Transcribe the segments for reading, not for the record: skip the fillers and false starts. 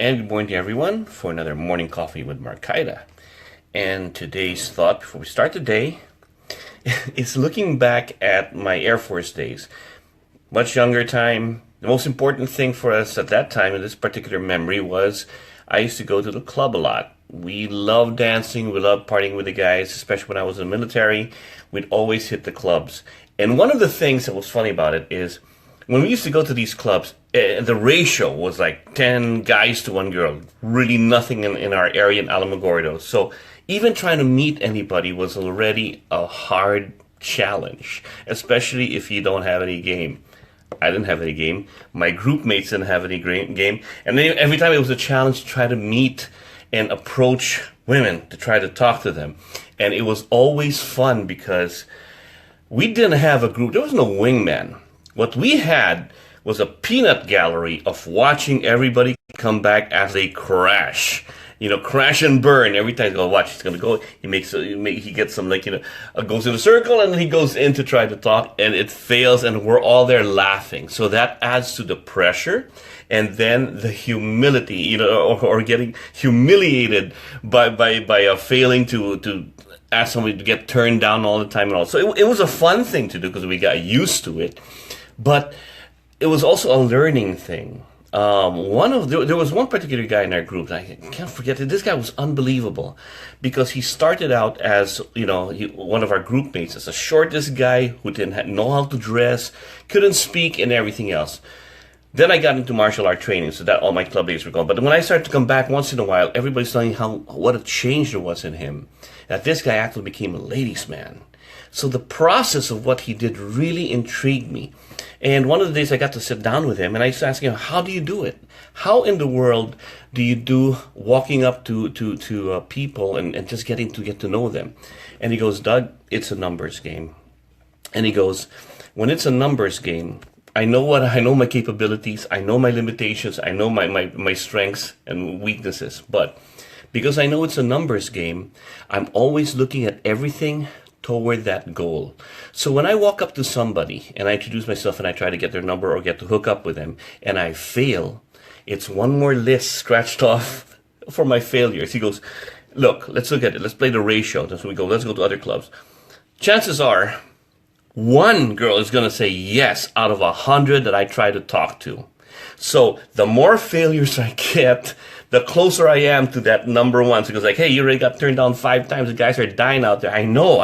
And good morning to everyone for another morning coffee with Marcaida. And today's thought before we start the day is looking back at my Air Force days. Much younger time. The most important thing for us at that time in this particular memory was I used to go to the club a lot. We loved dancing, we loved partying with the guys, especially when I was in the military. We'd always hit the clubs. And one of the things that was funny about it is when we used to go to these clubs, the ratio was like 10 guys to 1 girl. Really nothing in our area in Alamogordo. So even trying to meet anybody was already a hard challenge, especially if you don't have any game. I didn't have any game. My group mates didn't have any game. And then every time it was a challenge to try to meet and approach women, to try to talk to them. And it was always fun because we didn't have a group. There was no wingman. What we had was a peanut gallery of watching everybody come back as they crash. Crash and burn. Every time you go, watch, he's going to go. He gets some, goes in a circle and he goes in to try to talk and it fails and we're all there laughing. So that adds to the pressure and then the humility, or getting humiliated by failing to ask somebody to get turned down all the time and all. So it was a fun thing to do because we got used to it. But it was also a learning thing. There was one particular guy in our group, I can't forget it. This guy was unbelievable because he started out as, one of our group mates, as the shortest guy who didn't know how to dress, couldn't speak and everything else. Then I got into martial art training, so that all my club days were gone. But when I started to come back once in a while, everybody's telling what a change there was in him. That this guy actually became a ladies' man. So the process of what he did really intrigued me. And one of the days I got to sit down with him and I used to ask him, how do you do it? How in the world do you do walking up to people and just getting to get to know them? And he goes, Doug, it's a numbers game. And he goes, when it's a numbers game, I know my capabilities, I know my limitations, I know my strengths and weaknesses. But because I know it's a numbers game, I'm always looking at everything toward that goal. So when I walk up to somebody and I introduce myself and I try to get their number or get to hook up with them and I fail, it's one more list scratched off for my failures. He goes, look, let's look at it. Let's play the ratio. That's what we go. Let's go to other clubs. Chances are one girl is going to say yes out of 100 that I try to talk to. So the more failures I get, the closer I am to that number one. So it goes like, hey, you already got turned down 5 times. The guys are dying out there. I know.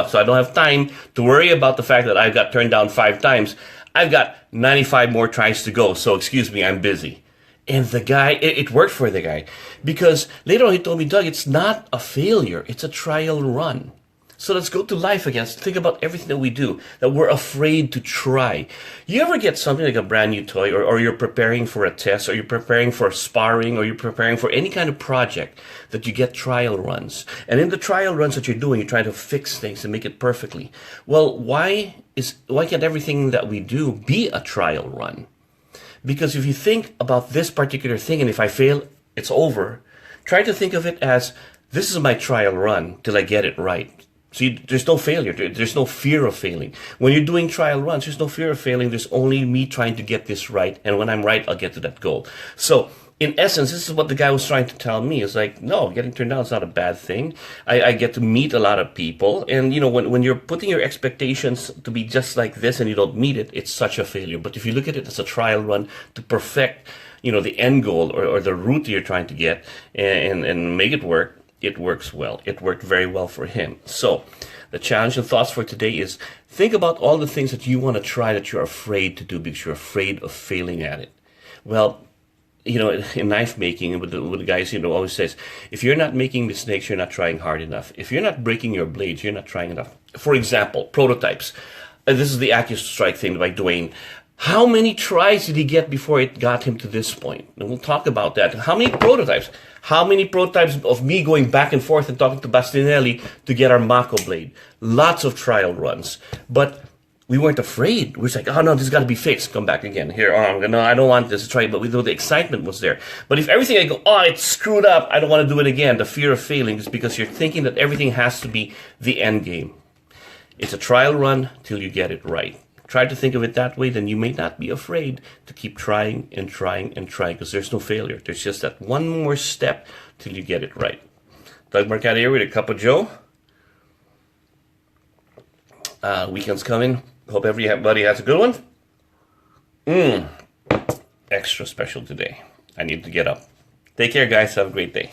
So I don't have time to worry about the fact that I got turned down 5 times. I've got 95 more tries to go. So excuse me, I'm busy. And the guy, it worked for the guy. Because later on he told me, Doug, it's not a failure. It's a trial run. So let's go to life again. Think about everything that we do, that we're afraid to try. You ever get something like a brand new toy, or you're preparing for a test, or you're preparing for sparring, or you're preparing for any kind of project that you get trial runs. And in the trial runs that you're doing, you're trying to fix things and make it perfectly. Well, why can't everything that we do be a trial run? Because if you think about this particular thing, and if I fail, it's over, try to think of it as, this is my trial run till I get it right. See, there's no failure. There's no fear of failing. When you're doing trial runs, there's no fear of failing. There's only me trying to get this right. And when I'm right, I'll get to that goal. So, in essence, this is what the guy was trying to tell me. It's like, no, getting turned down is not a bad thing. I get to meet a lot of people. And, when you're putting your expectations to be just like this and you don't meet it, it's such a failure. But if you look at it as a trial run to perfect, the end goal or the route you're trying to get and make it work, it works well. It worked very well for him. So the challenge and thoughts for today is think about all the things that you want to try that you're afraid to do because you're afraid of failing at it. Well, in knife making, with the guys, always says, if you're not making mistakes, you're not trying hard enough. If you're not breaking your blades, you're not trying enough. For example, prototypes. This is the AccuStrike thing by Dwayne. How many tries did he get before it got him to this point? And we'll talk about that. How many prototypes? How many prototypes of me going back and forth and talking to Bastinelli to get our Mako blade? Lots of trial runs. But we weren't afraid. We were like, oh no, this has got to be fixed. Come back again. Here, no, I don't want this to try. But we know the excitement was there. But if everything I go, oh, it's screwed up, I don't want to do it again. The fear of failing is because you're thinking that everything has to be the end game. It's a trial run till you get it right. try to think of it that way, then you may not be afraid to keep trying and trying and trying, because there's no failure. There's just that one more step till you get it right. Doug Marcaida here with a cup of Joe. Weekend's coming. Hope everybody has a good one. Extra special today. I need to get up. Take care, guys. Have a great day.